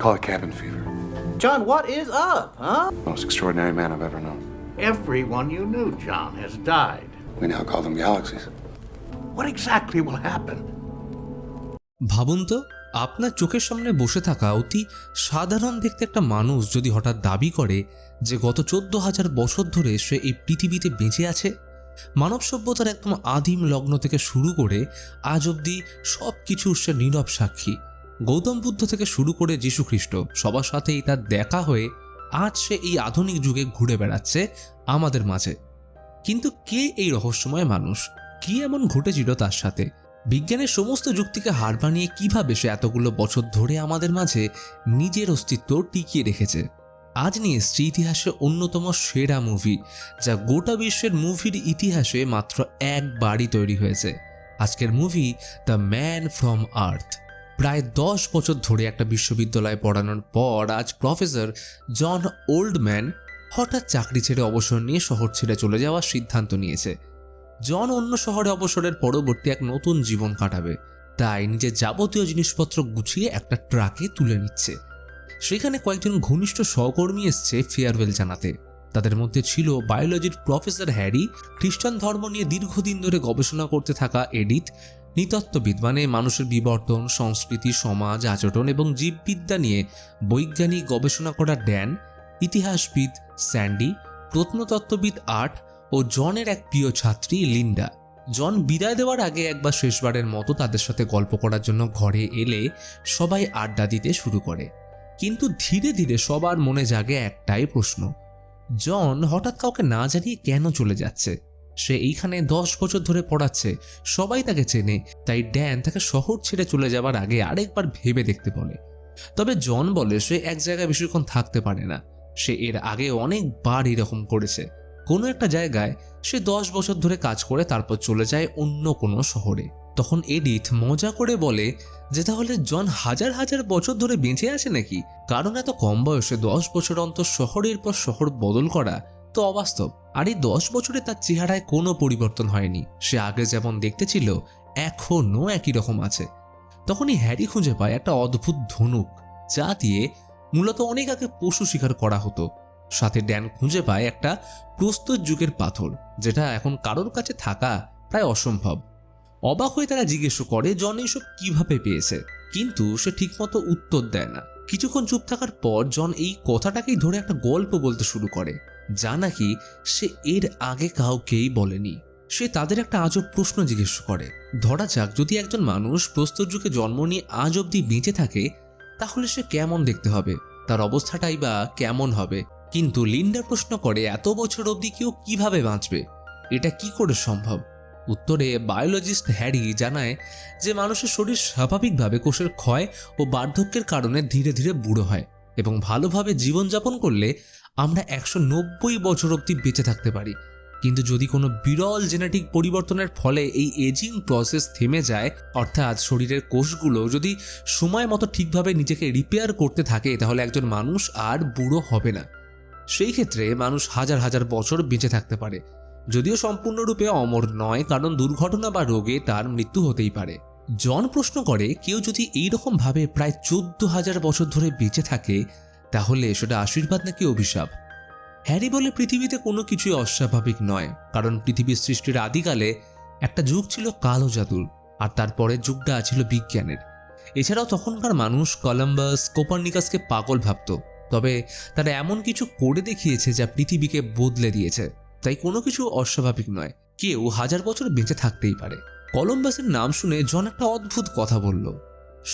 Call it cabin fever. John, what is up, huh? Most extraordinary man I've ever known. Everyone you knew, John, has died. We now call them galaxies. What exactly will happen? ভাবুন তো, আপনার চোখের সামনে বসে থাকা অতি সাধারণ দেখতে একটা মানুষ যদি হঠাৎ দাবি করে যে গত 14,000 বছর ধরে সে এই পৃথিবীতে বেঁচে আছে। মানব সভ্যতার একদম আদিম লগ্ন থেকে শুরু করে আজ অবধি সব কিছুর সে নীরব সাক্ষী। গৌতম বুদ্ধ থেকে শুরু করে যীশু খ্রিস্ট সবার সাথেই তার দেখা হয়ে আজ সে এই আধুনিক যুগে ঘুরে বেড়াচ্ছে আমাদের মাঝে। কিন্তু কে এই রহস্যময় মানুষ? কি এমন ঘটেছিল তার সাথে? বিজ্ঞানের সমস্ত যুক্তিকে হার মানিয়ে কিভাবে সে এতগুলো বছর ধরে আমাদের মাঝে নিজের অস্তিত্ব টিকিয়ে রেখেছে? আজ নিয়ে এসেছে ইতিহাসে অন্যতম সেরা মুভি, যা গোটা বিশ্বের মুভির ইতিহাসে মাত্র একবারই তৈরি হয়েছে। আজকের মুভি দ্য ম্যান ফ্রম আর্থ। প্রায় 10 বছর ধরে একটা বিশ্ববিদ্যালয়ে পড়ানোর পর আজ প্রফেসর জন ওল্ডম্যান হঠাৎ চাকরি ছেড়ে অবসর নিয়ে শহর ছেড়ে চলে যাওয়ার সিদ্ধান্ত নিয়েছে। জন অন্য শহরে অবসরের পরবর্তী এক নতুন জীবন কাটাবে, তাই নিজের যাবতীয় জিনিসপত্র গুছিয়ে একটা ট্রাকে তুলে নিচ্ছে। সেখানে কয়েকজন ঘনিষ্ঠ সহকর্মী এসছে ফেয়ারওয়েল জানাতে। তাদের মধ্যে ছিল বায়োলজির প্রফেসর হ্যারি, খ্রিস্টান ধর্ম নিয়ে দীর্ঘদিন ধরে গবেষণা করতে থাকা এডিথ, নৃতত্ত্ববিদ মানে মানুষের বিবর্তন, সংস্কৃতি, সমাজ, আচরণ এবং জীববিদ্যা নিয়ে বৈজ্ঞানিক গবেষণা করা ড্যান, ইতিহাসবিদ স্যান্ডি, প্রত্নতত্ত্ববিদ আর্ট ও জনের এক প্রিয় ছাত্রী লিন্ডা। জন বিদায় দেওয়ার আগে একবার শেষবারের মতো তাদের সাথে গল্প করার জন্য ঘরে এলে সবাই আড্ডা দিতে শুরু করে। কিন্তু ধীরে ধীরে সবার মনে জাগে একটাই প্রশ্ন, জন হঠাৎ কাউকে না জানিয়ে কেন চলে যাচ্ছে? সে এইখানে 10 বছর ধরে পড়াচ্ছে, সবাই তাকে চেনে, তাই ড্যান তাকে শহর ছেড়ে চলে যাবার আগে আরেকবার ভেবে দেখতে বলে। তবে জন বলে সে এক জায়গায় বেশিক্ষণ থাকতে পারে না। সে এর আগে অনেকবার এরকম করেছে। কোনো একটা জায়গায় সে 10 বছর ধরে কাজ করে তারপর চলে যায় অন্য কোনো শহরে। তখন এডিথ মজা করে বলে যে তাহলে জন হাজার হাজার বছর ধরে বেঁচে আছে নাকি? কারণ এত কম বয়সে 10 বছর অন্তর শহরের পর শহর বদল করা তো অবাস্তব। আর এই 10 বছরে তার চেহারায় কোনো পরিবর্তন হয়নি। সে আগে যেমন দেখতে ছিল এখনও একই রকম আছে। তখনই হ্যারি খুঁজে পায় একটা অদ্ভুত ধনুক, যা দিয়ে মূলত অনেক আগে পশু শিকার করা হতো। সাথে ড্যান খুঁজে পায় একটা প্রস্তর যুগের পাথর, যেটা এখন কারোর কাছে থাকা প্রায় অসম্ভব। অবাক হয়ে তারা জিজ্ঞেস করে জন এইসব কিভাবে পেয়েছে, কিন্তু সে ঠিকমতো উত্তর দেয় না। কিছুক্ষণ চুপ থাকার পর জন এই কথাটাকেই ধরে একটা গল্প বলতে শুরু করে, যা নাকি সে এর আগে কাউকেই বলেনি। সে তাদের একটা আজব প্রশ্ন জিজ্ঞেস করে, ধরা যাক যদি একজন মানুষ প্রস্তর যুগে জন্ম নিয়ে আজ অবধি বেঁচে থাকে, তাহলে সে কেমন দেখতে হবে, তার অবস্থাটাই বা কেমন হবে? কিন্তু লিন্ডা প্রশ্ন করে এত বছর অবধি কেউ কিভাবে বাঁচবে, এটা কি করে সম্ভব? উত্তরে বায়োলজিস্ট হ্যারি জানায় যে মানুষের শরীর স্বাভাবিকভাবে কোষের ক্ষয় ও বার্ধক্যের কারণে ধীরে ধীরে বুড়ো হয় এবং ভালোভাবে জীবনযাপন করলে আমরা 190 বছর অবধি বেঁচে থাকতে পারি। কিন্তু যদি কোনো বিরল জেনেটিক পরিবর্তনের ফলে এই এজিং প্রসেস থেমে যায়, অর্থাৎ শরীরের কোষগুলো যদি সময় মতো ঠিকভাবে নিজেকে রিপেয়ার করতে থাকে, তাহলে একজন মানুষ আর বুড়ো হবে না। সেই ক্ষেত্রে মানুষ হাজার হাজার বছর বেঁচে থাকতে পারে, যদিও সম্পূর্ণরূপে অমর নয়, কারণ দুর্ঘটনা বা রোগে তার মৃত্যু হতেই পারে। জন প্রশ্ন করে কেউ যদি এইরকম ভাবে প্রায় 14,000 বছর ধরে বেঁচে থাকে, তাহলে সেটা আশীর্বাদ নাকি অভিশাপ? হ্যারি বলে পৃথিবীতে কোনো কিছুই অস্বাভাবিক নয়, কারণ পৃথিবীর সৃষ্টির আদিকালে একটা যুগ ছিল কালো জাদুর, আর তারপরের যুগটা ছিল বিজ্ঞানের। এছাড়াও তখনকার মানুষ কলম্বাস, কোপার্নিকাসকে পাগল ভাবত, তবে তারা এমন কিছু করে দেখিয়েছে যা পৃথিবীকে বদলে দিয়েছে। তাই কোনো কিছু অস্বাভাবিক নয়, কেউ 1000 বছর বেঁচে থাকতেই পারে। কলম্বাসের নাম শুনে জন একটা অদ্ভুত কথা বলল,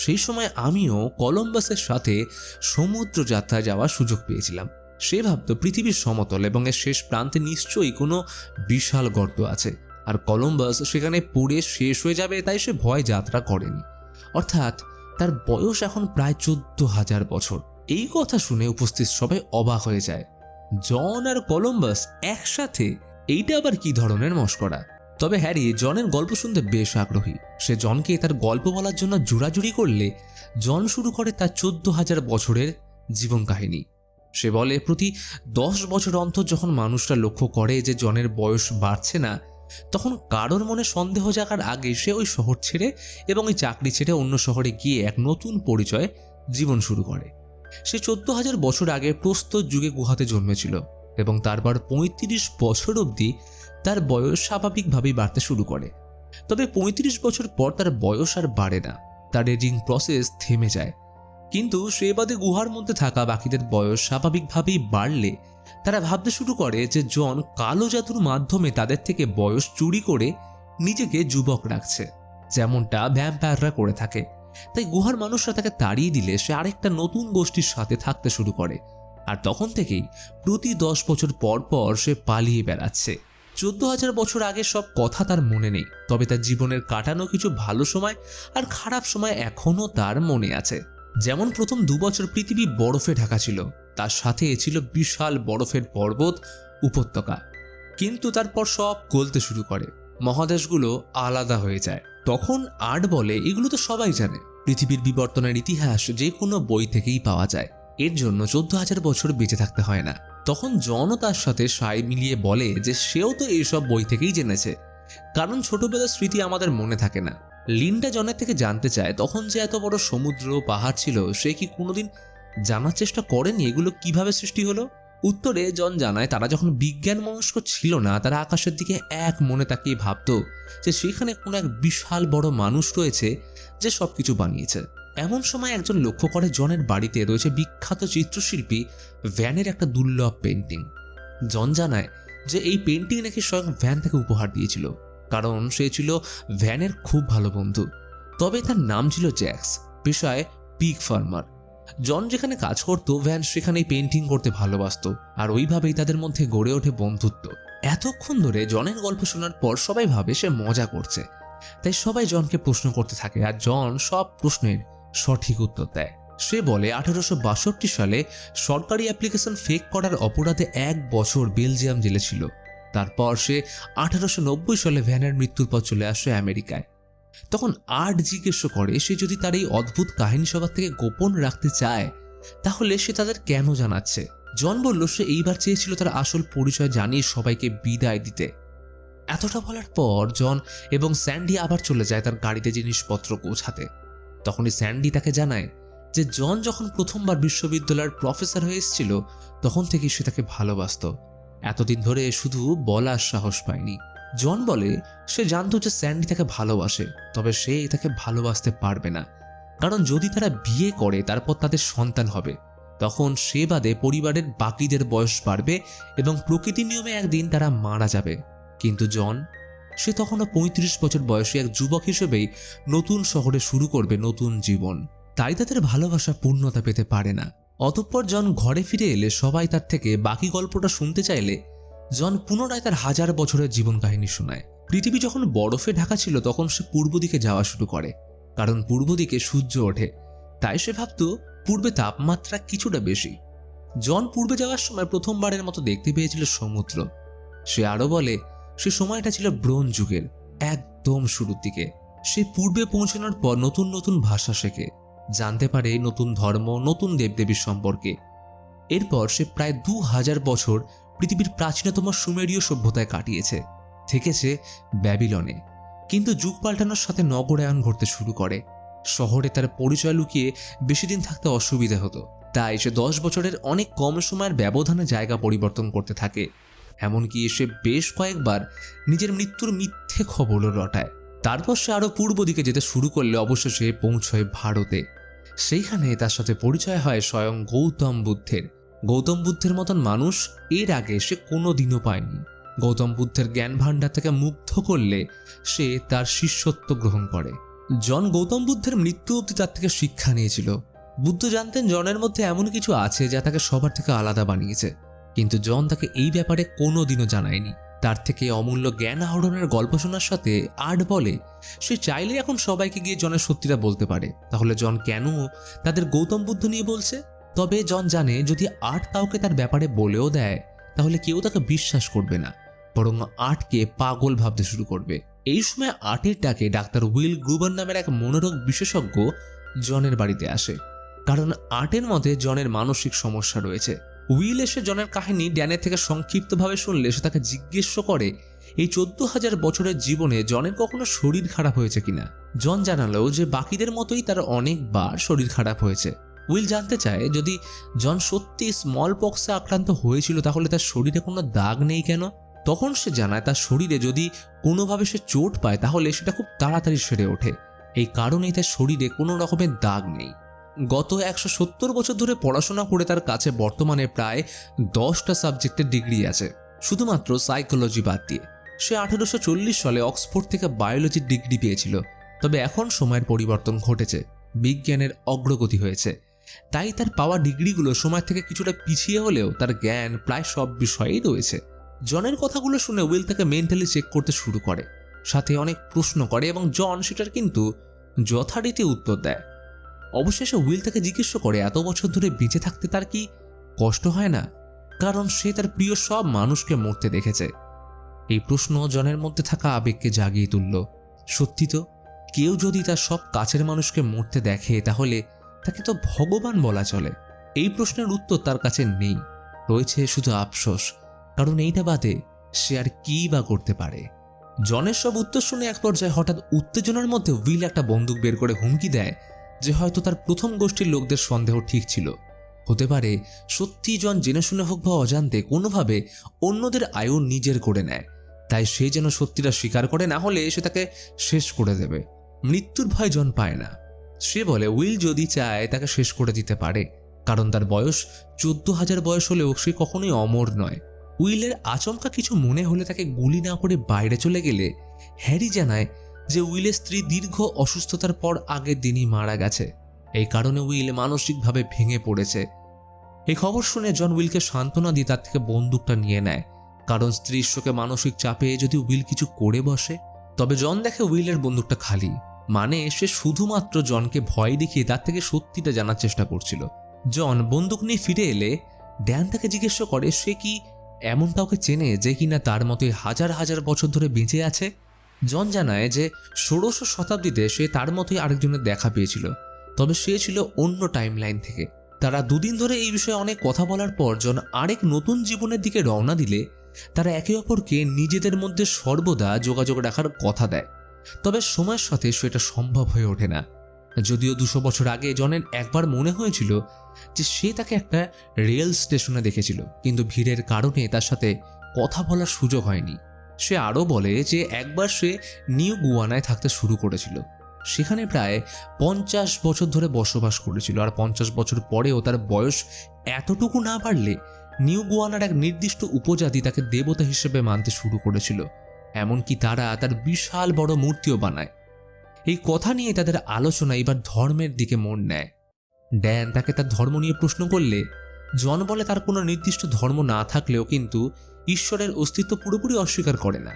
সেই সময় আমিও কলম্বাসের সাথে সমুদ্র যাত্রায় যাওয়ার সুযোগ পেয়েছিলাম। সে ভাবত পৃথিবীর সমতল এবং এর শেষ প্রান্তে নিশ্চয়ই কোনো বিশাল গর্ত আছে, আর কলম্বাস সেখানে পড়ে শেষ হয়ে যাবে, তাই সে ভয় যাত্রা করেনি। অর্থাৎ তার বয়স এখন প্রায় 14,000 বছর। এই কথা শুনে উপস্থিত সবাই অবাক হয়ে যায়। জন আর কলম্বাস একসাথে, এইটা আবার কি ধরনের মশকরা? তবে হ্যারি জনের গল্প শুনতে বেশ আগ্রহী। সে জনকে তার গল্প বলার জন্য জোরাজুরি করলে জন শুরু করে তার 14,000 বছরের জীবন কাহিনী। সে বলে প্রতি 10 বছর অন্তর যখন মানুষরা লক্ষ্য করে যে জনের বয়স বাড়ছে না, তখন কারোর মনে সন্দেহ জাগার আগে সে ওই শহর ছেড়ে এবং ওই চাকরি ছেড়ে অন্য শহরে গিয়ে এক নতুন পরিচয় জীবন শুরু করে। সে 14,000 বছর আগে প্রস্তর যুগে গুহাতে জন্মেছিল এবং তারপর 35 বছর অবধি তার বয়স স্বাভাবিকভাবেই বাড়তে শুরু করে। তবে 35 বছর পর তার বয়স আর বাড়ে না, তার এজিং প্রসেস থেমে যায়। কিন্তু সে বাদে গুহার মধ্যে থাকা বাকিদের বয়স স্বাভাবিকভাবেই বাড়লে তারা ভাবতে শুরু করে যে জন কালো জাদুর মাধ্যমে তাদের থেকে বয়স চুরি করে নিজেকে যুবক রাখছে, যেমনটা ভ্যাম্পায়াররা করে থাকে। তাই গুহার মানুষরা তাকে তাড়িয়ে দিলে সে আরেকটা নতুন গোষ্ঠীর সাথে থাকতে শুরু করে, আর তখন থেকেই প্রতি 10 বছর পর পর সে পালিয়ে বেড়াচ্ছে। 14,000 বছর আগে সব কথা তার মনে নেই, তবে তার জীবনের কাটানো কিছু ভালো সময় আর খারাপ সময় এখনও তার মনে আছে। যেমন প্রথম 2 বছর পৃথিবী বরফে ঢাকা ছিল, তার সাথে ছিল বিশাল বরফের পর্বত উপত্যকা। কিন্তু তারপর সব গলতে শুরু করে, মহাদেশগুলো আলাদা হয়ে যায়। তখন আর্ট বলে এগুলো তো সবাই জানে, পৃথিবীর বিবর্তনের ইতিহাস যে কোনো বই থেকেই পাওয়া যায়, এর জন্য 14,000 বছর বেঁচে থাকতে হয় না। তখন জনও তার সাথে সায় মিলিয়ে বলে যে সেও তো এইসব বই থেকেই জেনেছে, কারণ ছোটবেলার স্মৃতি আমাদের মনে থাকে না। লিন্ডা জনের থেকে জানতে চায় তখন যে এত বড় সমুদ্র পাহাড় ছিল সে কি কোনোদিন জানার চেষ্টা করেনি এগুলো কিভাবে সৃষ্টি হলো। উত্তরে জন জানায় তারা যখন বিজ্ঞান মনস্ক ছিল না, তারা আকাশের দিকে এক মনে তাকিয়ে ভাবত যে সেখানে কোনো এক বিশাল বড় মানুষ রয়েছে যে সবকিছু বানিয়েছে। এমন সময় একজন লক্ষ্য করে জনের বাড়িতে রয়েছে বিখ্যাত চিত্রশিল্পী ভ্যানের একটা দুর্লভ পেন্টিং। জন জানায় যে এই পেন্টিং নাকি স্বয়ং ভ্যান তাকে উপহার দিয়েছিল, কারণ সে ছিল ভ্যানের খুব ভালো বন্ধু। তবে তার নাম ছিল জ্যাক্স, পেশায় পিগ ফার্মার। জন যেখানে কাজ করত ভ্যান সেখানেই পেন্টিং করতে ভালোবাসত, আর ওইভাবেই তাদের মধ্যে গড়ে ওঠে বন্ধুত্ব। এতক্ষণ ধরে জনের গল্প শোনার পর সবাই ভাবে সে মজা করছে, তাই সবাই জনকে প্রশ্ন করতে থাকে, আর জন সব প্রশ্নের সঠিক উত্তর দেয়। সে বলে 1862 সালে সরকারি অ্যাপ্লিকেশন ফেক করার অপরাধে 1 বছর বেলজিয়াম জেলে ছিল। তারপর সে 1890 সালে ভ্যানের মৃত্যুর পর চলে আসে আমেরিকায়। তখন আর্ট জিজ্ঞেস করে সে যদি তার এই অদ্ভুত কাহিনী সবার থেকে গোপন রাখতে চায় তাহলে সে তাদের কেন জানাচ্ছে। জন বলল সে এইবার চেয়েছিল তার আসল পরিচয় জানিয়ে সবাইকে বিদায় দিতে। এতটা বলার পর জন এবং স্যান্ডি আবার চলে যায় তার গাড়িতে জিনিসপত্র পৌঁছাতে। তখনই স্যান্ডি তাকে জানায় যে জন যখন প্রথমবার বিশ্ববিদ্যালয়ের প্রফেসর হয়ে এসেছিল তখন থেকেই সে তাকে ভালোবাসত, এতদিন ধরে শুধু বলার সাহস পায়নি। জন বলে সে জানত যে স্যান্ডি তাকে ভালোবাসে, তবে সে তাকে ভালোবাসতে পারবে না, কারণ যদি তারা বিয়ে করে তারপর তাদের সন্তান হবে, তখন সে বাদে পরিবারের বাকিদের বয়স বাড়বে এবং প্রকৃতির নিয়মে একদিন তারা মারা যাবে। কিন্তু জন সে তখনও 35 বছর বয়সী এক যুবক হিসেবেই নতুন শহরে শুরু করবে নতুন জীবন, তাই তাদের ভালোবাসা পূর্ণতা পেতে পারে না। অতঃপর জন ঘরে ফিরে এলে সবাই তার থেকে বাকি গল্পটা শুনতে চাইলে জন পুনরায় তার 1000 বছরের জীবন কাহিনী শোনায়। পৃথিবী যখন বরফে ঢাকা ছিল তখন সে পূর্ব দিকে যাওয়া শুরু করে, কারণ পূর্ব দিকে সূর্য ওঠে, তাই সে ভাবত পূর্বে তাপমাত্রা কিছুটা বেশি। জন পূর্বে যাওয়ার সময় প্রথমবারের মতো দেখতে পেয়েছিল সমুদ্র। সে আরো বলে সে সময়টা ছিল ব্রোঞ্জ যুগের একদম শুরুর দিকে। সে পূর্বে পৌঁছানোর পর নতুন নতুন ভাষা শেখে, জানতে পারে নতুন ধর্ম, নতুন দেবদেবীর সম্পর্কে। এরপর সে প্রায় 2000 বছর পৃথিবীর প্রাচীনতম সুমেরীয় সভ্যতায় কাটিয়েছে, থেকেছে ব্যাবিলনে। কিন্তু যুগ পাল্টানোর সাথে নগরায়ন ঘটতে শুরু করে। শহরে তার পরিচয় লুকিয়ে বেশি দিন থাকতে অসুবিধা হতো, তাই সে 10 বছরের অনেক কম সময়ের ব্যবধানে জায়গা পরিবর্তন করতে থাকে। এমনকি সে বেশ কয়েকবার নিজের মৃত্যুর মিথ্যে খবরও রটায়। তারপর সে আরো পূর্ব দিকে যেতে শুরু করলে অবশেষে পৌঁছয় ভারতে। সেইখানে তার সাথে পরিচয় হয় স্বয়ং গৌতম বুদ্ধের। গৌতম বুদ্ধের মতন মানুষ এর আগে সে কোনোদিনও পায়নি। গৌতম বুদ্ধের জ্ঞান ভাণ্ডার থেকে মুগ্ধ করলে সে তার শিষ্যত্ব গ্রহণ করে। জন গৌতম বুদ্ধের মৃত্যু অবধি তার থেকে শিক্ষা নিয়েছিল। বুদ্ধ জানতেন জনের মধ্যে এমন কিছু আছে যা তাকে সবার থেকে আলাদা বানিয়েছে, কিন্তু জন তাকে এই ব্যাপারে কোনোদিনও জানায়নি। তার থেকে অমূল্য জ্ঞান আহরণের গল্প শোনার সাথে আর্ট বলে সে চাইলে এখন সবাইকে গিয়ে জনের সত্যিটা বলতে পারে। তাহলে জন কেন তাদের গৌতম বুদ্ধ নিয়ে বলছে? তবে জন জানে যদি আর্ট কাউকে তার ব্যাপারে বলেও দেয় তাহলে কেউ তাকে বিশ্বাস করবে না, বরং আর্টকে পাগল ভাবতে শুরু করবে। এই সময় আর্টের ডাকে ডাক্তার উইল গ্রুবার নামের এক মনোরোগ বিশেষজ্ঞ জনের বাড়িতে আসে, কারণ আর্টের মতে জনের মানসিক সমস্যা রয়েছে। উইল এসে জনের কাহিনী ড্যানের থেকে সংক্ষিপ্তভাবে শুনলে সে তাকে জিজ্ঞেস করে এই 14,000 বছরের জীবনে জনের কখনো শরীর খারাপ হয়েছে কিনা। জন জানালো যে বাকিদের মতোই তার অনেকবার শরীর খারাপ হয়েছে, উইল জানতে চায় যদি জন সত্যি স্মল পক্সে আক্রান্ত হয়েছিল তাহলে তার শরীরে কোনো দাগ নেই কেন। তখন সে জানায় তার শরীরে যদি কোনোভাবে সে চোট পায় তাহলে সেটা খুব তাড়াতাড়ি সেরে ওঠে, এই কারণেই তার শরীরে কোনো রকমের দাগ নেই। গত 170 বছর ধরে পড়াশোনা করে তার কাছে বর্তমানে প্রায় 10টা সাবজেক্টের ডিগ্রি আছে, শুধুমাত্র সাইকোলজি বাদ দিয়ে। সে 1840 সালে অক্সফোর্ড থেকে বায়োলজির ডিগ্রি পেয়েছিল। তবে এখন সময়ের পরিবর্তন ঘটেছে, বিজ্ঞানের অগ্রগতি হয়েছে, তাই তার পাওয়া ডিগ্রিগুলো সময় থেকে কিছুটা পিছিয়ে হলেও তার জ্ঞান প্রায় সব বিষয়েই রয়েছে। জনের কথাগুলো শুনে উইল তাকে মেন্টালি চেক করতে শুরু করে, সাথে অনেক প্রশ্ন করে এবং জন সেটার কিন্তু যথারীতি উত্তর দেয়। অবশেষে উইল তাকে জিজ্ঞেস করে এত বছর ধরে বেঁচে থাকতে তার কি কষ্ট হয় না, কারণ সে তার প্রিয় সব মানুষকে মরতে দেখেছে। এই প্রশ্ন জনের মধ্যে থাকা আবেগকে জাগিয়ে তুলল। সত্যি তো, কেউ যদি তার সব কাছের মানুষকে মরতে দেখে তাহলে তাকে তো ভগবান বলা চলে। এই প্রশ্নের উত্তর তার কাছে নেই, রয়েছে শুধু আফসোস, কারণ এইটা বাদে সে আর কি বা করতে পারে। জনের সব উত্তর শুনে এক পর্যায়ে হঠাৎ উত্তেজনার মধ্যে উইল একটা বন্দুক বের করে হুমকি দেয় যে হয়তো তার প্রথম গোষ্ঠীর লোকদের সন্দেহ ঠিক ছিল। হতে পারে সত্যি জন জেনে শুনে হোক বা অজান্তে কোনোভাবে অন্যদের আয়ু নিজের করে নেয়, তাই সে যেন সত্যিটা স্বীকার করে, না হলে সে তাকে শেষ করে দেবে। মৃত্যুর ভয় জন পায় না। সে বলে উইল যদি চায় তাকে শেষ করে দিতে পারে, কারণ তার বয়স 14,000 বয়স হলেও সে কখনোই অমর নয়। উইলের আচমকা কিছু মনে হলে তাকে গুলি না করে বাইরে চলে গেলে হ্যারি জানায় যে উইলের স্ত্রী দীর্ঘ অসুস্থতার পর আগের দিনই মারা গেছে, এই কারণে উইল মানসিকভাবে ভেঙে পড়েছে। এই খবর শুনে জন উইলকে সান্ত্বনা দিয়ে তার থেকে বন্দুকটা নিয়ে নেয়, কারণ স্ত্রীর শোকে মানসিক চাপে যদি উইল কিছু করে বসে। তবে জন দেখে উইলের বন্দুকটা খালি, মানে সে শুধুমাত্র জনকে ভয় দেখিয়ে তার থেকে সত্যিটা জানার চেষ্টা করছিল। জন বন্দুক নিয়ে ফিরে এলে ড্যান তাকে জিজ্ঞেস করে সে কি এমন কাউকে চেনে যে কিনা তার মতোই হাজার হাজার বছর ধরে বেঁচে আছে। জন জানায় যে 16শ শতাব্দীতে সে তার মতোই আরেকজনের দেখা পেয়েছিল, তবে সে ছিল অন্য টাইমলাইন থেকে। তারা দুদিন ধরে এই বিষয়ে অনেক কথা বলার পর জন আরেক নতুন জীবনের দিকে রওনা দিলে তারা একে অপরকে নিজেদের মধ্যে সর্বদা যোগাযোগ রাখার কথা দেয়। তবে সময়ের সাথে সেটা সম্ভব হয়ে ওঠে না। যদিও 200 বছর আগে জনের একবার মনে হয়েছিল যে সে তাকে একটা রেল স্টেশনে দেখেছিল, কিন্তু ভিড়ের কারণে তার সাথে কথা বলার সুযোগ হয়নি। সে আরও বলে যে একবার সে নিউ গুয়ানায় থাকতে শুরু করেছিল, সেখানে প্রায় 50 বছর ধরে বসবাস করেছিল, আর 50 বছর পরেও তার বয়স এতটুকু না বাড়লে নিউ গুয়ানার এক নির্দিষ্ট উপজাতি তাকে দেবতা হিসেবে মানতে শুরু করেছিল, এমনকি তারা তার বিশাল বড় মূর্তিও বানায়। এই কথা নিয়ে তাদের আলোচনা এবার ধর্মের দিকে মোড় নেয়। ড্যান তাকে তার ধর্ম নিয়ে প্রশ্ন করলে জন বলে তার কোনো নির্দিষ্ট ধর্ম না থাকলেও কিন্তু ঈশ্বরের অস্তিত্ব পুরোপুরি অস্বীকার করে না।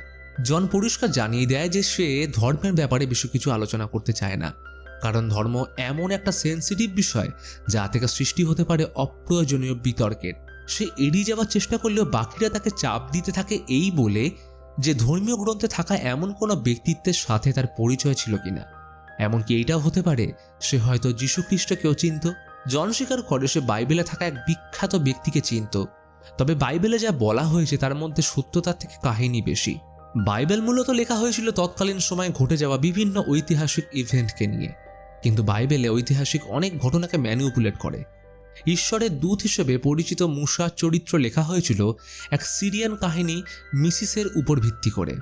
জন পরিষ্কার জানিয়ে দেয় যে সে ধর্মের ব্যাপারে বেশি কিছু আলোচনা করতে চায় না, কারণ ধর্ম এমন একটা সেন্সিটিভ বিষয় যা থেকে সৃষ্টি হতে পারে অপ্রয়োজনীয় বিতর্কের। সে এড়িয়ে যাওয়ার চেষ্টা করলেও বাকিরা তাকে চাপ দিতে থাকে এই বলে যে ধর্মীয় গ্রন্থে থাকা এমন কোনো ব্যক্তিত্বের সাথে তার পরিচয় ছিল কিনা। এমনকি এইটাও হতে পারে সে হয়তো যীশু খ্রিস্টকেও চিনত। জন স্বীকার করে সে বাইবেলে থাকা এক বিখ্যাত ব্যক্তিকে চিনত, তবে বাইবেলে যা বলা হয়েছে তার মধ্যে সত্যতার থেকে কাহিনী বেশি। বাইবেল মূলত লেখা হয়েছিল তৎকালীন সময়ে ঘটে যাওয়া বিভিন্ন ঐতিহাসিক ইভেন্টকে নিয়ে, কিন্তু বাইবেলে ঐতিহাসিক অনেক ঘটনাকে ম্যানিপুলেট করে। ঈশ্বরের দূত হিসেবে পরিচিত মুসার চরিত্র লেখা হয়েছিল এক সিরিয়ান কাহিনী মিসিসের উপর ভিত্তি করে।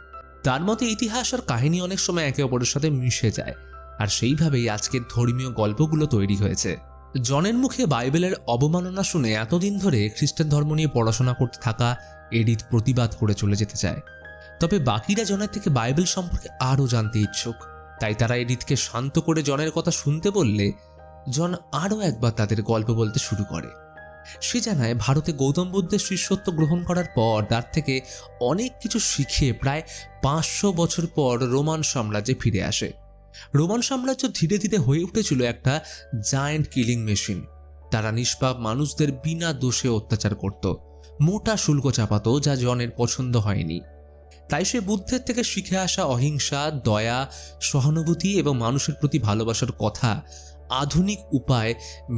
তার মতে ইতিহাস আর কাহিনী অনেক সময় একে অপরের সাথে মিশে যায়, আর সেইভাবেই আজকের ধর্মীয় গল্পগুলো তৈরি হয়েছে। জনের মুখে বাইবেলের অবমাননা শুনে এতদিন ধরে খ্রিস্টান ধর্ম নিয়ে পড়াশোনা করতে থাকা এডিথ প্রতিবাদ করে চলে যেতে চায়, তবে বাকিরা জনের থেকে বাইবেল সম্পর্কে আরও জানতে ইচ্ছুক। তাই তারা এডিথকে শান্ত করে জনের কথা শুনতে বললে জন আরও একবার তাদের গল্প বলতে শুরু করে। সে জানায় ভারতে গৌতম বুদ্ধের শিষ্যত্ব গ্রহণ করার পর তার থেকে অনেক কিছু শিখে প্রায় 500 বছর পর রোমান সাম্রাজ্যে ফিরে আসে। রোমান সাম্রাজ্য ধীরে ধীরে হয়ে উঠেছিল একটা জায়ান্ট কিলিং মেশিন। তারা নিষ্পাপ মানুষদের বিনা দোষে অত্যাচার করত, মোটা শুল্ক চাপাত, যা জনের পছন্দ হয়নি। তাই সে বুদ্ধের থেকে শিখে আসা অহিংসা, দয়া, সহানুভূতি এবং মানুষের প্রতি ভালোবাসার কথা আধুনিক উপায়ে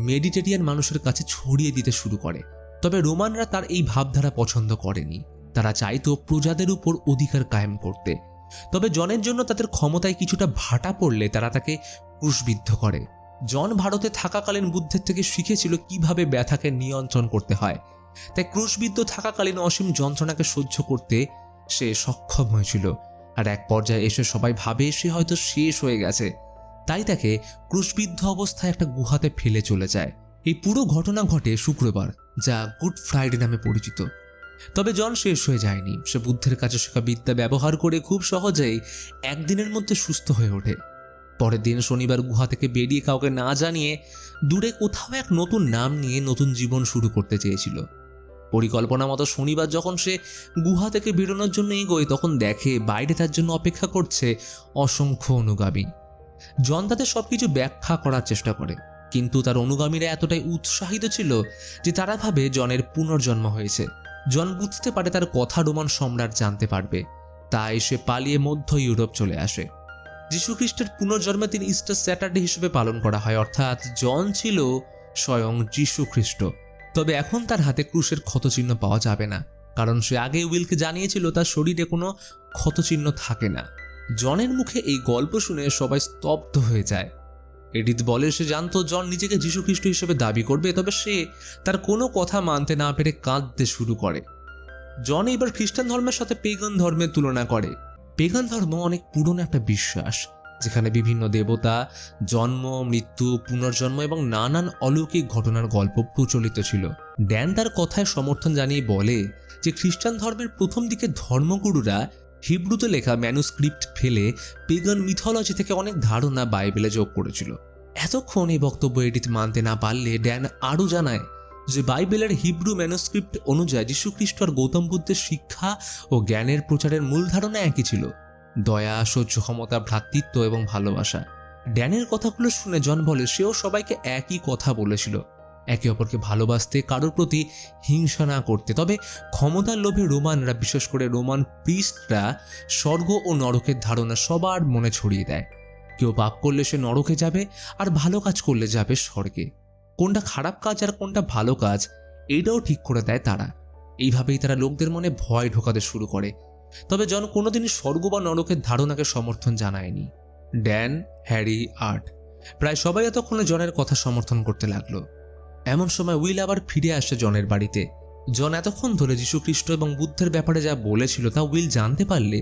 মেডিটেরিয়ান মানুষের কাছে ছড়িয়ে দিতে শুরু করে। তবে রোমানরা তার এই ভাবধারা পছন্দ করেনি। তারা চাইতো প্রজাদের উপর অধিকার কায়েম করতে। তবে জনের জন্য তাদের ক্ষমতায় কিছুটা ভাটা পড়লে তারা তাকে ক্রুশবিদ্ধ করে। জন ভারতে থাকাকালীন বুদ্ধের থেকে শিখেছিল কিভাবে ব্যথাকে নিয়ন্ত্রণ করতে হয়, তাই ক্রুশবিদ্ধ থাকাকালীন অসীম যন্ত্রণাকে সহ্য করতে সে সক্ষম হয়েছিল। আর এক পর্যায়ে এসে সবাই ভাবে সে হয়তো শেষ হয়ে গেছে, তাই তাকে ক্রুশবিদ্ধ অবস্থায় একটা গুহাতে ফেলে চলে যায়। এই পুরো ঘটনা ঘটে শুক্রবার, যা গুড ফ্রাইডে নামে পরিচিত। তবে জন শেষ হয়ে যায়নি। সে বুদ্ধের কাছে শেখা বিদ্যা ব্যবহার করে খুব সহজেই একদিনের মধ্যে সুস্থ হয়ে ওঠে। পরের দিন শনিবার গুহা থেকে বেরিয়ে কাউকে না জানিয়ে দূরে কোথাও এক নতুন নাম নিয়ে নতুন জীবন শুরু করতে চেয়েছিল। পরিকল্পনা মতো শনিবার যখন সে গুহা থেকে বেরোনোর জন্য এগোয়, তখন দেখে বাইরে তার জন্য অপেক্ষা করছে অসংখ্য অনুগামী। জন তাদের সবকিছু ব্যাখ্যা করার চেষ্টা করে, কিন্তু তার অনুগামীরা এতটাই উৎসাহিত ছিল যে তারা ভাবে জনের পুনর্জন্ম হয়েছে। জন বুঝতে পারে তার কথা রোমান সম্রাট জানতে পারবে, তাই সে পালিয়ে মধ্য ইউরোপ চলে আসে। যীশুখ্রিস্টের পুনর্জন্মে তিনি ইস্টার স্যাটারডে হিসেবে পালন করা হয়, অর্থাৎ জন ছিল স্বয়ং যীশুখ্রিস্ট। তবে এখন তার হাতে ক্রুশের ক্ষতচিহ্ন পাওয়া যাবে না, কারণ সে আগে উইলকে জানিয়েছিল তার শরীরে কোনো ক্ষতচিহ্ন থাকে না। জনের মুখে এই গল্প শুনে সবাই স্তব্ধ হয়ে যায়। এডিথ বলে সে জানতো জন নিজেকে যীশুখ্রিস্ট হিসেবে দাবি করবে, তবে সে তার কোনো কথা মানতে না পেরে কাঁদতে শুরু করে। জন এবার খ্রিস্টান ধর্মের সাথে পেগান ধর্মের তুলনা করে। পেগান ধর্ম অনেক পুরনো একটা বিশ্বাস, যেখানে বিভিন্ন দেবতা, জন্ম, মৃত্যু, পুনর্জন্ম এবং নানান অলৌকিক ঘটনার গল্প প্রচলিত ছিল। ড্যান তার কথায় সমর্থন জানিয়ে বলে যে খ্রিস্টান ধর্মের প্রথম দিকে ধর্মগুরুরা হিব্রুতে লেখা ম্যানুস্ক্রিপ্ট ফেলে পেগান মিথোলজি থেকে অনেক ধারণা বাইবেলে যোগ করেছিল। এতক্ষণ এই বক্তব্য এডিথ মানতে না পারলে ড্যান আরও জানায় যে বাইবেলের হিব্রু ম্যানুস্ক্রিপ্ট অনুযায়ী যীশুখ্রিস্ট আর গৌতম বুদ্ধের শিক্ষা ও জ্ঞানের প্রচারের মূল ধারণা একই ছিল: দয়া, সহ্য ক্ষমতা, ভ্রাতৃত্ব এবং ভালোবাসা। ড্যানের কথাগুলো শুনে জন বলে সেও সবাইকে একই কথা বলেছিল, একে অপরকে ভালোবাসতে, কারোর প্রতি হিংসা না করতে। তবে ক্ষমতার লোভে রোমানরা, বিশেষ করে রোমান প্রিস্টরা, স্বর্গ ও নরকের ধারণা সবার মনে ছড়িয়ে দেয়। কেউ পাপ করলে সে নরকে যাবে, আর ভালো কাজ করলে যাবে স্বর্গে। কোনটা খারাপ কাজ আর কোনটা ভালো কাজ, এইটাও ঠিক করে দেয় তারা। এইভাবেই তারা লোকদের মনে ভয় ঢোকাতে শুরু করে। তবে জন কোনোদিনই স্বর্গ বা নরকের ধারণাকে সমর্থন জানায়নি। ড্যান, হ্যারি, আর্ট প্রায় সবাই এতক্ষণে জনের কথা সমর্থন করতে লাগলো। এমন সময় উইল আবার ফিরে আসে জনের বাড়িতে। জন এতক্ষণ ধরে যীশুখ্রিস্ট এবং বুদ্ধের ব্যাপারে যা বলেছিল তা উইল জানতে পারলে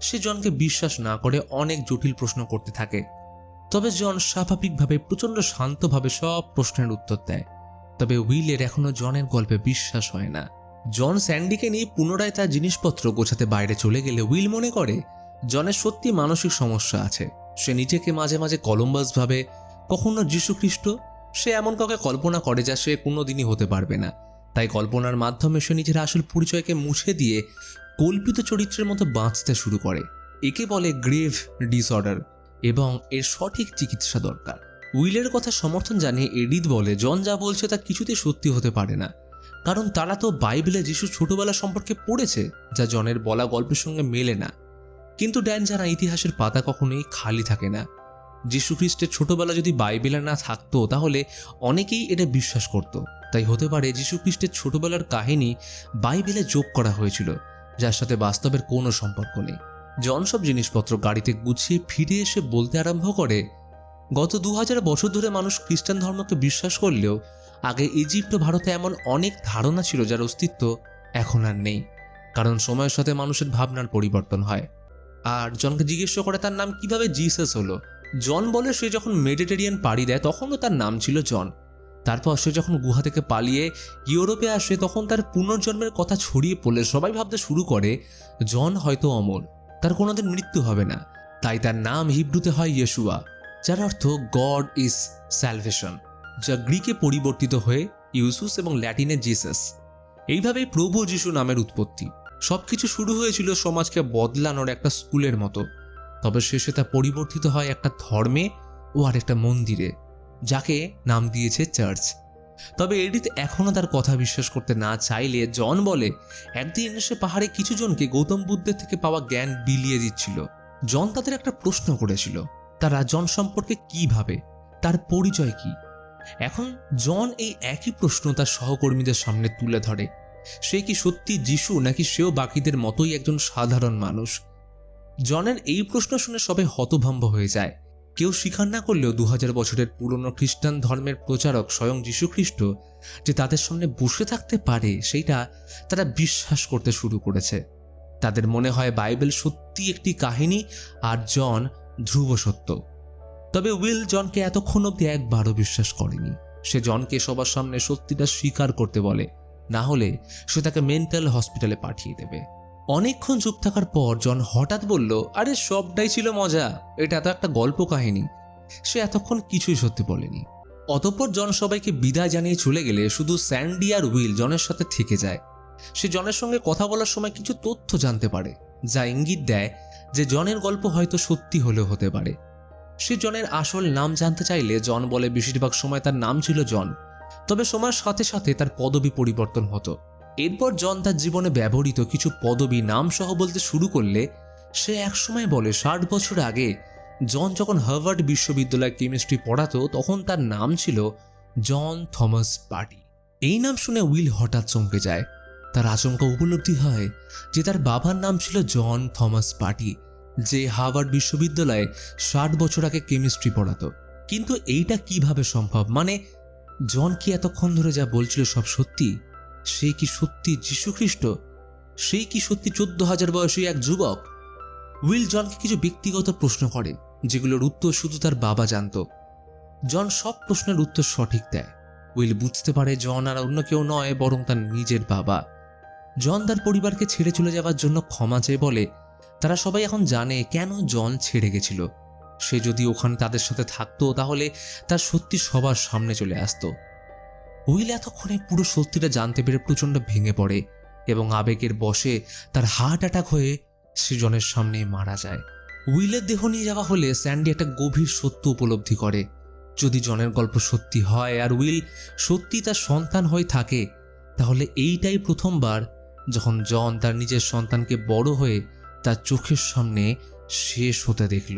সে জনকে বিশ্বাস না করে অনেক জটিল প্রশ্ন করতে থাকে। তবে জন স্বাভাবিকভাবে প্রচণ্ড শান্তভাবে সব প্রশ্নের উত্তর দেয়। তবে উইলের এখনো জনের গল্পে বিশ্বাস হয় না। জন স্যান্ডিকে নিয়ে পুনরায় তার জিনিসপত্র গোছাতে বাইরে চলে গেলে উইল মনে করে জনের সত্যি মানসিক সমস্যা আছে। সে নিজেকে মাঝে মাঝে কলম্বাস ভাবে, কখনো যীশুখ্রিস্ট। সে এমন কাউকে কল্পনা করে যা সে কোনোদিনই হতে পারবে না। তাই কল্পনার মাধ্যমে সে নিজের আসল পরিচয়কে মুছে দিয়ে কল্পিত চরিত্রের মতো বাঁচতে শুরু করে। একে বলে গ্রেভ ডিসঅর্ডার, এবং এর সঠিক চিকিৎসা দরকার। উইলের কথা সমর্থন জানিয়ে এডিথ বলে জন যা বলছে তা কিছুতেই সত্যি হতে পারে না, কারণ তারা তো বাইবেলে যিশু ছোটবেলা সম্পর্কে পড়েছে, যা জনের বলা গল্পের সঙ্গে মেলে না। কিন্তু ড্যান জানা ইতিহাসের পাতা কখনোই খালি থাকে না। যীশুখ্রিস্টের ছোটবেলা যদি বাইবেলে না থাকতো তাহলে অনেকেই এটা বিশ্বাস করত। তাই হতে পারে যীশুখ্রিস্টের ছোটবেলার কাহিনী বাইবেলে যোগ করা হয়েছিল, যার সাথে বাস্তবের কোনো সম্পর্ক নেই। জন সব জিনিসপত্র গাড়িতে গুছিয়ে ফিরে এসে বলতে আরম্ভ করে, গত 2000 বছর ধরে মানুষ খ্রিস্টান ধর্মকে বিশ্বাস করলেও আগে ইজিপ্ট ও ভারতে এমন অনেক ধারণা ছিল যার অস্তিত্ব এখন আর নেই, কারণ সময়ের সাথে মানুষের ভাবনার পরিবর্তন হয়। আর জনকে জিজ্ঞেস করে তার নাম কিভাবে জিসাস হলো। জন বলে সে যখন মেডিটেরিয়ান পাড়ি দেয় তখনও তার নাম ছিল জন। তারপর সে যখন গুহা থেকে পালিয়ে ইউরোপে আসে তখন তার পুনর্জন্মের কথা ছড়িয়ে পড়লে সবাই ভাবতে শুরু করে জন হয়তো অমর, তার কোনোদিন মৃত্যু হবে না। তাই তার নাম হিব্রুতে হয় ইয়েশুয়া, যার অর্থ গড ইজ স্যালভেশন, যা গ্রিকে পরিবর্তিত হয়ে ইউসুস এবং ল্যাটিনে জিসাস। এইভাবেই প্রভু যিশু নামের উৎপত্তি। সবকিছু শুরু হয়েছিল সমাজকে বদলানোর একটা স্কুলের মতো, তবে শেষে তা পরিবর্তিত হয় একটা ধর্মে ও আরেকটা মন্দিরে, যাকে নাম দিয়েছে চার্চ। তবে এডিথ এখনও তার কথা বিশ্বাস করতে না চাইলে জন বলে একদিন সে পাহাড়ে কিছু জনকে গৌতম বুদ্ধের থেকে পাওয়া জ্ঞান বিলিয়ে দিচ্ছিল। জন তাদের একটা প্রশ্ন করেছিল, তারা জন সম্পর্কে কি ভাবে, তার পরিচয় কি। এখন জন এই একই প্রশ্ন তার সহকর্মীদের সামনে তুলে ধরে। সে কি সত্যি যিশু, নাকি সেও বাকিদের মতোই একজন সাধারণ মানুষ? জনের এই প্রশ্ন শুনে সবাই হতভম্ব হয়ে যায়। কেউ স্বীকার না করলেও 2000 বছরের পুরনো খ্রিস্টান ধর্মের প্রচারক স্বয়ং যীশুখ্রিস্ট যে তাদের সামনে বসে থাকতে পারে সেইটা তারা বিশ্বাস করতে শুরু করেছে। তাদের মনে হয় বাইবেল সত্যি একটি কাহিনী আর জন ধ্রুব সত্য। তবে উইল জনকে এতক্ষণ অবধি একবারও বিশ্বাস করেনি। সে জনকে সবার সামনে সত্যিটা স্বীকার করতে বলে, না হলে সে তাকে মেন্টাল হসপিটালে পাঠিয়ে দেবে। অনেকক্ষণ চুপ থাকার পর জন হঠাৎ বলল, আরে সবটাই ছিল মজা, এটা তো একটা গল্প কাহিনী। সে এতক্ষণ কিছুই সত্যি বলেনি। অতঃপর জন সবাইকে বিদায় জানিয়ে চলে গেলে শুধু স্যান্ডি আর উইল জনের সাথে থেকে যায়। সে জনের সঙ্গে কথা বলার সময় কিছু তথ্য জানতে পারে, যা ইঙ্গিত দেয় যে জনের গল্প হয়তো সত্যি হলেও হতে পারে। সে জনের আসল নাম জানতে চাইলে জন বলে বেশিরভাগ সময় তার নাম ছিল জন, তবে সময়ের সাথে সাথে তার পদবি পরিবর্তন হতো। এরপর জন তার জীবনে ব্যবহৃত কিছু পদবি নাম সহ বলতে শুরু করলে সে একসময় বলে 60 বছর আগে জন যখন হার্ভার্ড বিশ্ববিদ্যালয়ে কেমিস্ট্রি পড়াতো তখন তার নাম ছিল জন থমাস পার্টি। এই নাম শুনে উইল হঠাৎ চমকে যায়। তার আচমকা উপলব্ধি হয় যে তার বাবার নাম ছিল জন থমাস পার্টি, যে হার্ভার্ড বিশ্ববিদ্যালয়ে 60 বছর আগে কেমিস্ট্রি পড়াতো। কিন্তু এইটা কিভাবে সম্ভব? মানে জন কি এতক্ষণ ধরে যা বলছিল সব সত্যি? সে কি সত্যি যীশুখ্রিস্ট? সেই কি সত্যি 14,000 বয়সী এক যুবক? উইল জনকে কিছু ব্যক্তিগত প্রশ্ন করে, যেগুলোর উত্তর শুধু তার বাবা জানত। জন সব প্রশ্নের উত্তর সঠিক দেয়। উইল বুঝতে পারে জন আর অন্য কেউ নয়, বরং তার নিজের বাবা। জন তার পরিবারকে ছেড়ে চলে যাওয়ার জন্য ক্ষমা চেয়ে বলে তারা সবাই এখন জানে কেন জন ছেড়ে গেছিল। সে যদি ওখানে তাদের সাথে থাকতো তাহলে তার সত্যি সবার সামনে চলে আসতো। উইল এতক্ষণে পুরো সত্যিটা জানতে পেরে প্রচণ্ড ভেঙে পড়ে এবং আবেগের বশে তার হার্ট অ্যাটাক হয়ে সে জনের সামনে মারা যায়। উইলের দেহ নিয়ে যাওয়া হলে স্যান্ডি একটা গভীর সত্য উপলব্ধি করে। যদি জনের গল্প সত্যি হয় আর উইল সত্যি তার সন্তান হয়ে থাকে, তাহলে এইটাই প্রথমবার যখন জন তার নিজের সন্তানকে বড় হয়ে তার চোখের সামনে শেষ হতে দেখল।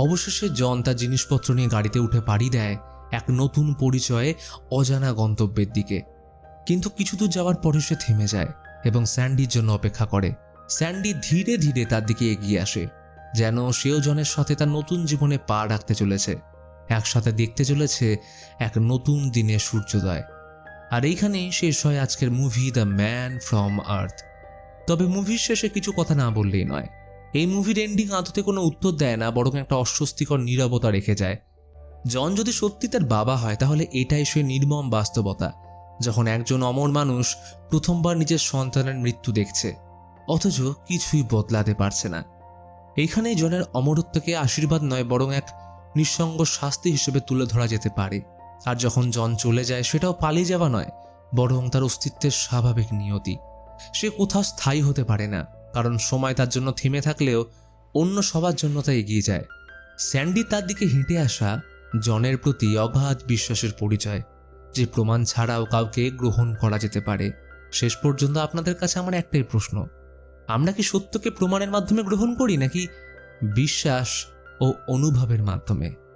অবশেষে জন তার জিনিসপত্র নিয়ে গাড়িতে উঠে পাড়ি দেয় এক নতুন পরিচয়ে অজানা গন্তব্যের দিকে। কিন্তু কিছু দূর যাওয়ার পরে সে থেমে যায় এবং স্যান্ডির জন্য অপেক্ষা করে। স্যান্ডি ধীরে ধীরে তার দিকে এগিয়ে আসে, যেন সেও জনের সাথে তার নতুন জীবনে পা রাখতে চলেছে। একসাথে দেখতে চলেছে এক নতুন দিনের সূর্যোদয়। আর এইখানেই শেষ হয় আজকের মুভি দ্য ম্যান ফ্রম আর্থ। তবে মুভির শেষে কিছু কথা না বললেই নয়। এই মুভির এন্ডিং আদতে কোনো উত্তর দেয় না, বরং একটা অস্বস্তিকর নীরবতা রেখে যায়। জন যদি সত্যি তার বাবা হয় তাহলে এটাই সে নির্মম বাস্তবতা, যখন একজন অমর মানুষ প্রথমবার নিজের সন্তানের মৃত্যু দেখছে অথচ কিছুই বদলাতে পারছে না। এইখানেই জনের অমরত্বকে আশীর্বাদ নয়, বরং এক নিঃসঙ্গ শাস্তি হিসেবে তুলে ধরা যেতে পারে। আর যখন জন চলে যায় সেটাও পালিয়ে যাওয়া নয়, বরং তার অস্তিত্বের স্বাভাবিক নিয়তি। সে কোথাও স্থায়ী হতে পারে না, কারণ সময় তার জন্য থেমে থাকলেও অন্য সবার জন্য তা এগিয়ে যায়। স্যান্ডি তার দিকে হেঁটে আসা জনের প্রতি অগাধ বিশ্বাসের পরিচয়, যে প্রমাণ ছাড়াও কাউকে গ্রহণ করা যেতে পারে। শেষ পর্যন্ত আপনাদের কাছে আমার একটাই প্রশ্ন, আমরা কি সত্যকে প্রমাণের মাধ্যমে গ্রহণ করি নাকি বিশ্বাস ও অনুভবের মাধ্যমে?